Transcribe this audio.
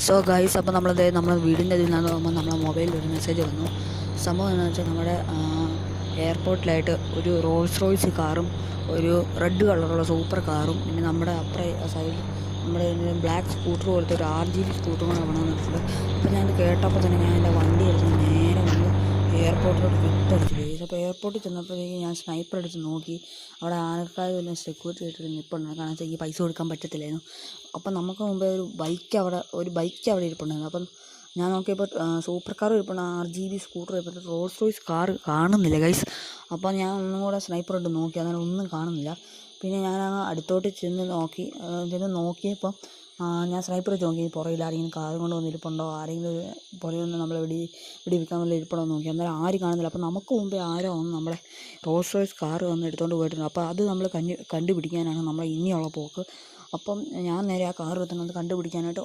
So guys, അപ്പോൾ നമ്മൾ വീടിൻ്റെ ഇതിൽ നിന്ന് നോക്കുമ്പോൾ നമ്മളെ മൊബൈലിൽ ഒരു മെസ്സേജ് വന്നു. സംഭവം എന്താണെന്ന് വെച്ചാൽ നമ്മുടെ എയർപോർട്ടിലായിട്ട് ഒരു റോൾസ് റോയ്സ് കാറും ഒരു റെഡ് കളറുള്ള സൂപ്പർ കാറും പിന്നെ നമ്മുടെ അപ്പുറേ സൈഡിൽ നമ്മുടെ ബ്ലാക്ക് സ്കൂട്ടർ പോലത്തെ ഒരു RGB സ്കൂട്ടറും കൂടെ കൊണ്ടുവന്നിട്ടുണ്ട്. അപ്പോൾ ഞാൻ കേട്ടപ്പോൾ തന്നെ ഞാൻ എൻ്റെ വണ്ടി എടുത്ത് നേരെ വന്ന് എയർപോർട്ടിലോട്ട് വിട്ടടിച്ചു പോയി. അപ്പോൾ എയർപോർട്ടിൽ ചെന്നപ്പോഴത്തേക്ക് ഞാൻ സ്നൈപ്പർ എടുത്ത് നോക്കി. അവിടെ ആൾക്കാർ വല്ല സെക്യൂരിറ്റി ആയിട്ട് നിൽപ്പുണ്ടായിരുന്നു. കാരണം വെച്ചാൽ ഈ പൈസ കൊടുക്കാൻ പറ്റത്തില്ലായിരുന്നു. അപ്പം നമുക്ക് മുമ്പേ ഒരു ബൈക്ക് അവിടെ ഇരിപ്പുണ്ടായിരുന്നു. അപ്പം ഞാൻ നോക്കിയപ്പോൾ സൂപ്പർ കാർ ഇരിപ്പുണ്ട്, RGB സ്കൂട്ടർ ഇരിപ്പുണ്ട്, റോൾസ് റോയ്സ് കാർ കാണുന്നില്ല ഗൈസ്. അപ്പോൾ ഞാൻ ഒന്നും കൂടെ സ്നൈപ്പർ ഇട്ട് നോക്കി, അങ്ങനെ ഒന്നും കാണുന്നില്ല. പിന്നെ ഞാൻ അടുത്തോട്ട് ചെന്ന് നോക്കിയപ്പം ഞാൻ സ്നൈപ്പർ വെച്ച് നോക്കി പുറകിൽ ആരെങ്കിലും കാർ കൊണ്ട് വന്നിരിപ്പുണ്ടോ, ആരെങ്കിലും പുറകിൽ നിന്ന് നമ്മളെ വെടിവെക്കാൻ വല്ല ഇരിപ്പുണ്ടോ നോക്കി. അന്നേരം ആരും കാണുന്നില്ല. അപ്പോൾ നമുക്ക് മുമ്പേ ആരോ ഒന്ന് നമ്മളെ റോൾസ് റോയ്സ് കാർ വന്ന് എടുത്തുകൊണ്ട് പോയിട്ടുണ്ട്. അപ്പോൾ അത് നമ്മൾ കണ്ടുപിടിക്കാനാണ് നമ്മളെ ഇനിയുള്ള പോക്ക്. അപ്പം ഞാൻ നേരെ ആ കാർ എത്തുന്നത് കണ്ടുപിടിക്കാനായിട്ട്